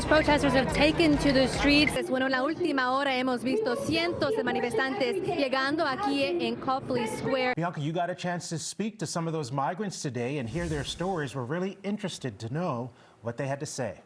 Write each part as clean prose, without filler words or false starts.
Protesters have taken to the streets. Bueno, en la última hora hemos visto cientos de manifestantes llegando aquí en Copley Square. Bianca, you got a chance to speak to some of those migrants today and hear their stories. We're really interested to know what they had to say.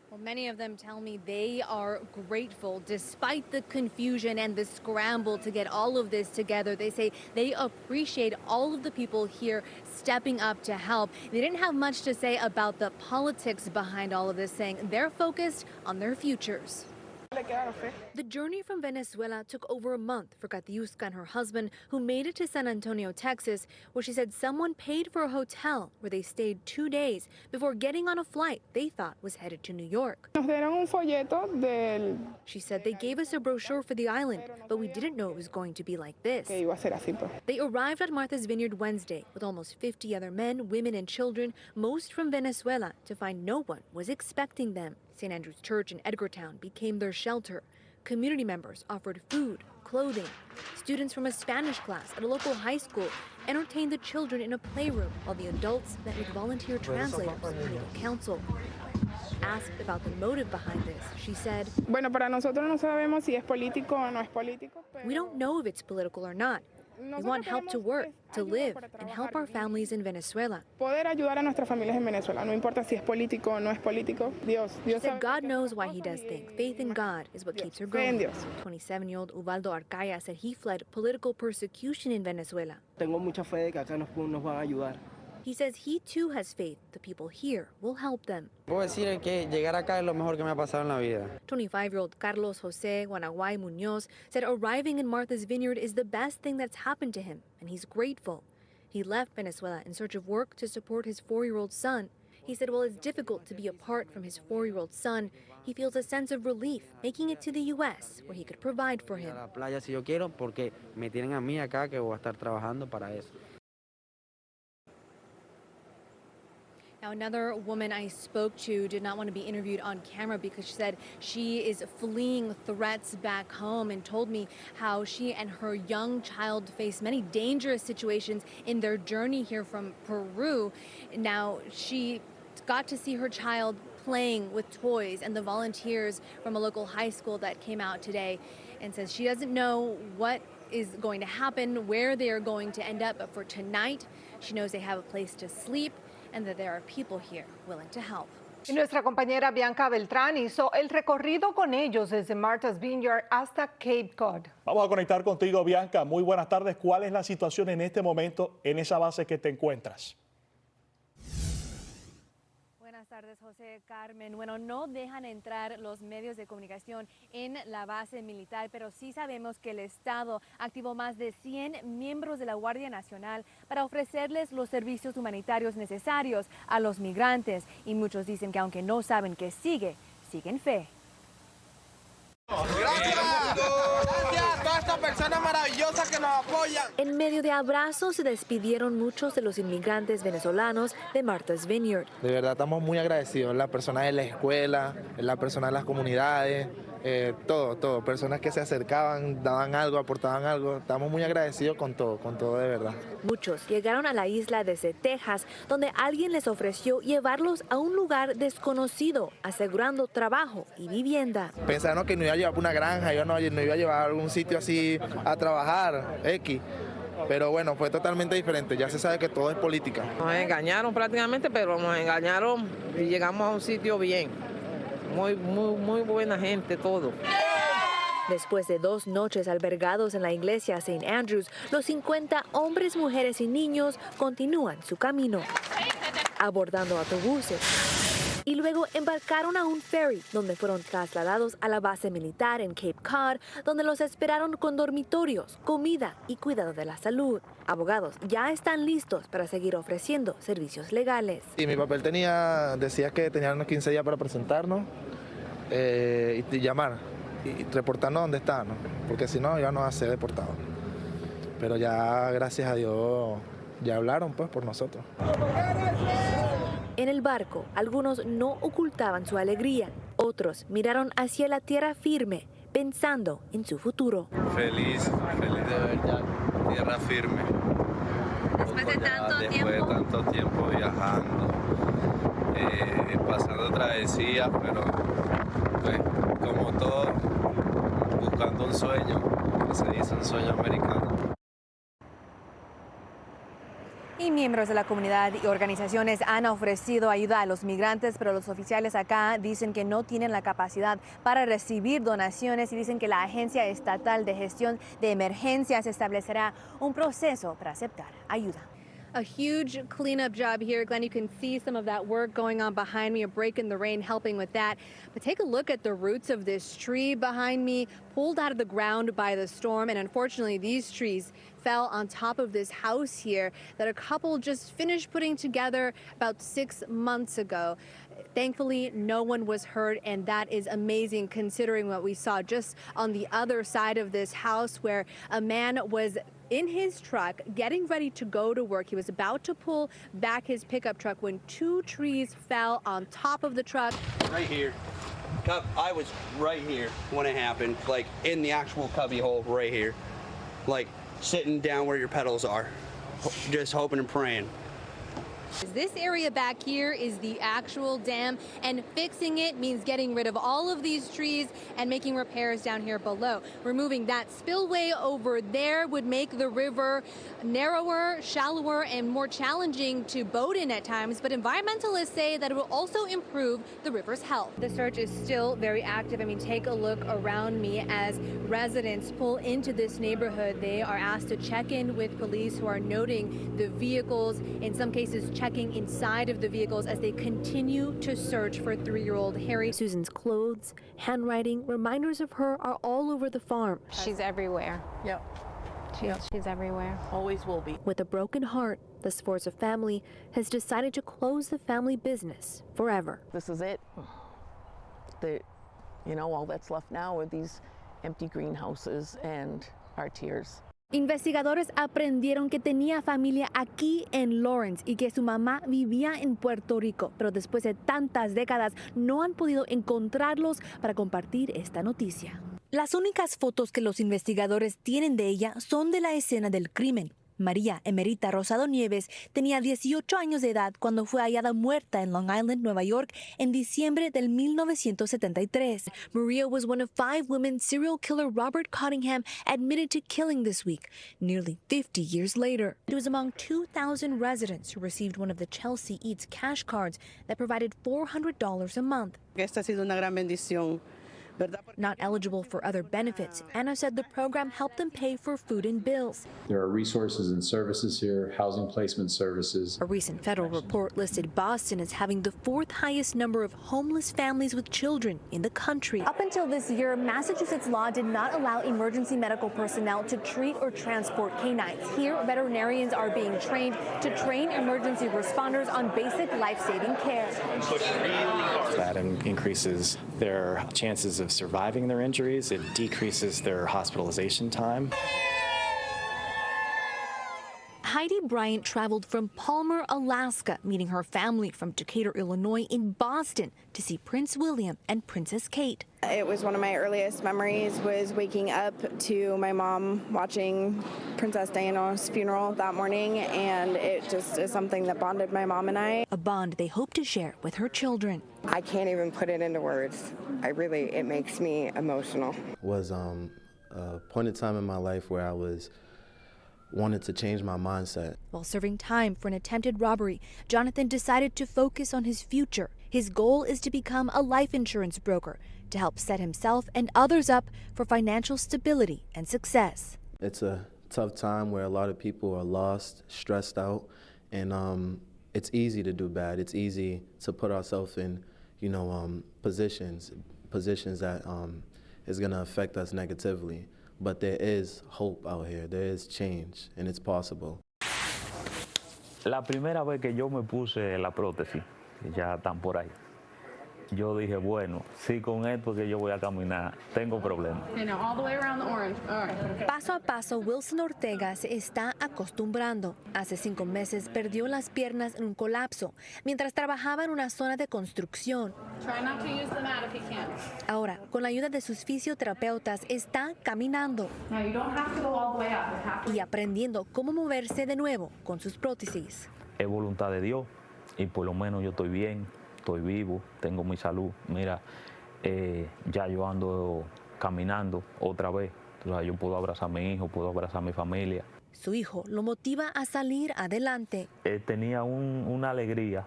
Well, many of them tell me they are grateful despite the confusion and the scramble to get all of this together. They say they appreciate all of the people here stepping up to help. They didn't have much to say about the politics behind all of this, saying they're focused on their futures. The journey from Venezuela took over a month for Katiuska and her husband, who made it to San Antonio, Texas, where she said someone paid for a hotel where they stayed 2 days before getting on a flight they thought was headed to New York. She said they gave us a brochure for the island, but we didn't know it was going to be like this. They arrived at Martha's Vineyard Wednesday with almost 50 other men, women, and children, most from Venezuela, to find no one was expecting them. St. Andrew's Church in Edgartown became their shelter. Community members offered food, clothing. Students from a Spanish class at a local high school entertained the children in a playroom, while the adults met with volunteer translators and legal counsel. Asked about the motive behind this, she said, "We don't know if it's political or not. We want help to work, to live, and help our families in Venezuela." She said God knows why he does things. Faith in God is what keeps her going. 27-year-old Ubaldo Arcaya said he fled political persecution in Venezuela. Tengo mucha fe de que acá nos van a ayudar. He says he too has faith the people here will help them. Puedo decir que llegar acá es lo mejor que me ha pasado en la vida. 25-year-old Carlos Jose Guanaguay Muñoz said arriving in Martha's Vineyard is the best thing that's happened to him, and he's grateful. He left Venezuela in search of work to support his 4-year-old son. He said while it's difficult to be apart from his 4-year-old son, he feels a sense of relief making it to the U.S. where he could provide for him. A la playa si yo quiero porque me tienen a mí acá que voy a estar trabajando para eso. Now, another woman I spoke to did not want to be interviewed on camera because she said she is fleeing threats back home, and told me how she and her young child face many dangerous situations in their journey here from Peru. Now, she got to see her child playing with toys and the volunteers from a local high school that came out today, and says she doesn't know what is going to happen, where they are going to end up, but for tonight, she knows they have a place to sleep and that there are people here willing to help. Y nuestra compañera Bianca Beltrán hizo el recorrido con ellos desde Martha's Vineyard hasta Cape Cod. Vamos a conectar contigo, Bianca. Muy buenas tardes. ¿Cuál es la situación en este momento en esa base que te encuentras? Buenas tardes, José, Carmen. Bueno, no dejan entrar los medios de comunicación en la base militar, pero sí sabemos que el Estado activó más de 100 miembros de la Guardia Nacional para ofrecerles los servicios humanitarios necesarios a los migrantes. Y muchos dicen que aunque no saben qué sigue, siguen fe. Gracias a todas estas personas maravillosas que nos apoyan. En medio de abrazos se despidieron muchos de los inmigrantes venezolanos de Martha's Vineyard. De verdad estamos muy agradecidos, las personas de la escuela, las personas de las comunidades, todo, personas que se acercaban, daban algo, aportaban algo. Estamos muy agradecidos con todo de verdad. Muchos llegaron a la isla desde Texas, donde alguien les ofreció llevarlos a un lugar desconocido, asegurando trabajo y vivienda. Pensaron que no iba a llevar a una granja, yo no iba a llevar a algún sitio así a trabajar, X. Pero bueno, fue totalmente diferente. Ya se sabe que todo es política. Nos engañaron prácticamente, pero nos engañaron y llegamos a un sitio bien. Muy buena gente, todo. Después de 2 noches albergados en la iglesia St. Andrews, los 50 hombres, mujeres y niños continúan su camino, abordando autobuses. Y luego embarcaron a un ferry, donde fueron trasladados a la base militar en Cape Cod, donde los esperaron con dormitorios, comida y cuidado de la salud. Abogados ya están listos para seguir ofreciendo servicios legales. Y mi papel decía que tenían unos 15 días para presentarnos y llamar y reportarnos dónde están, ¿no? Porque si no íbamos a ser deportados. Pero ya, gracias a Dios, ya hablaron pues por nosotros. En el barco, algunos no ocultaban su alegría, otros miraron hacia la tierra firme, pensando en su futuro. Feliz de verdad, tierra firme. Después de tanto tiempo viajando, pasando travesías, pero pues como todo, buscando un sueño, como se dice, un sueño americano. Y miembros de la comunidad y organizaciones han ofrecido ayuda a los migrantes, pero los oficiales acá dicen que no tienen la capacidad para recibir donaciones y dicen que la Agencia Estatal de Gestión de Emergencias establecerá un proceso para aceptar ayuda. A huge cleanup job here. Glenn, you can see some of that work going on behind me, a break in the rain helping with that. But take a look at the roots of this tree behind me, pulled out of the ground by the storm. And unfortunately, these trees fell on top of this house here that a couple just finished putting together about 6 months ago. Thankfully, no one was hurt, and that is amazing considering what we saw just on the other side of this house where a man was in his truck getting ready to go to work. He was about to pull back his pickup truck when 2 trees fell on top of the truck. Right here. I was right here when it happened, like in the actual cubby hole right here, like sitting down where your pedals are, just hoping and praying. This area back here is the actual dam, and fixing it means getting rid of all of these trees and making repairs down here below. Removing that spillway over there would make the river narrower, shallower, and more challenging to boat in at times, but environmentalists say that it will also improve the river's health. The search is still very active. I mean, take a look around me as residents pull into this neighborhood. They are asked to check in with police who are noting the vehicles, in some cases checking inside of the vehicles as they continue to search for 3-year-old Harry. Susan's clothes, handwriting, reminders of her are all over the farm. She's everywhere. Yep. She's everywhere. Always will be. With a broken heart, the Sforza family has decided to close the family business forever. This is it. All that's left now are these empty greenhouses and our tears. Investigadores aprendieron que tenía familia aquí en Lawrence y que su mamá vivía en Puerto Rico, pero después de tantas décadas no han podido encontrarlos para compartir esta noticia. Las únicas fotos que los investigadores tienen de ella son de la escena del crimen. María Emerita Rosado Nieves tenía 18 años de edad cuando fue hallada muerta en Long Island, Nueva York, en diciembre del 1973. Maria was one of 5 women serial killer Robert Cottingham admitted to killing this week, nearly 50 years later. It was among 2,000 residents who received one of the Chelsea Eats cash cards that provided $400 a month. Esta ha sido una gran bendición. Not eligible for other benefits, Anna said the program helped them pay for food and bills. There are resources and services here, housing placement services. A recent federal report listed Boston as having the 4th highest number of homeless families with children in the country. Up until this year, Massachusetts law did not allow emergency medical personnel to treat or transport canines. Here, veterinarians are being trained to train emergency responders on basic life-saving care. That increases their chances of surviving their injuries. It decreases their hospitalization time. Heidi Bryant traveled from Palmer, Alaska, meeting her family from Decatur, Illinois in Boston to see Prince William and Princess Kate. It was one of my earliest memories was waking up to my mom watching Princess Diana's funeral that morning, and it just is something that bonded my mom and I. A bond they hope to share with her children. I can't even put it into words. It makes me emotional. It was a point in time in my life where I wanted to change my mindset. While serving time for an attempted robbery, Jonathan decided to focus on his future. His goal is to become a life insurance broker to help set himself and others up for financial stability and success. It's a tough time where a lot of people are lost, stressed out, and it's easy to do bad. It's easy to put ourselves in, positions that is going to affect us negatively. But there is hope out here. There is change, and it's possible. La primera vez que yo me puse la prótesis, ya están por ahí. Yo dije, bueno, sí, con esto que yo voy a caminar, tengo problemas. All the way around the orange. All right. Paso a paso, Wilson Ortega se está acostumbrando. Hace 5 meses perdió las piernas en un colapso mientras trabajaba en una zona de construcción. Try not to use the mat if you can. Ahora, con la ayuda de sus fisioterapeutas, está caminando No, you don't have to go all the way up. You have to... y aprendiendo cómo moverse de nuevo con sus prótesis. Es voluntad de Dios y por lo menos yo estoy bien. estoy vivo, tengo mi salud. Mira, ya yo ando caminando otra vez. O sea, yo puedo abrazar a mi hijo, puedo abrazar a mi familia. Su hijo lo motiva a salir adelante. Tenía una alegría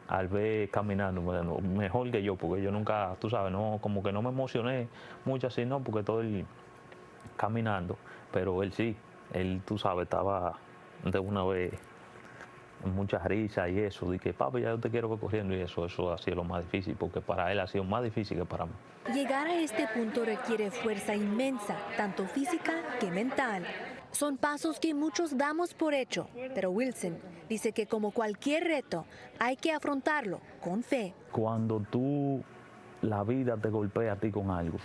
al ver caminando, bueno, mejor que yo, porque yo nunca, tú sabes, no, como que no me emocioné mucho así, no, porque estoy caminando, pero él sí, él, tú sabes, estaba de una vez muchas risas y eso, de que papi, ya yo te quiero ver corriendo y eso ha sido lo más difícil, porque para él ha sido más difícil que para mí. Llegar a este punto requiere fuerza inmensa, tanto física que mental. Son pasos que muchos damos por hecho, pero Wilson dice que como cualquier reto, hay que afrontarlo con fe. Cuando la vida te golpea a ti con algo,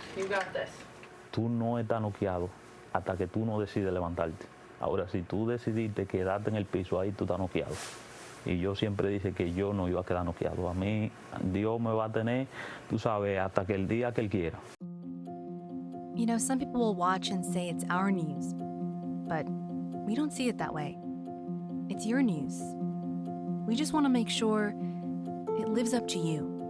tú no estás noqueado hasta que tú no decides levantarte. Ahora, si tú decidiste quedarte en el piso, ahí tú estás noqueado. Y yo siempre dije que yo no iba a quedar noqueado. A mí, Dios me va a tener, tú sabes, hasta que el día que Él quiera. You know, some people will watch and say it's our news, but we don't see it that way. It's your news. We just want to make sure it lives up to you.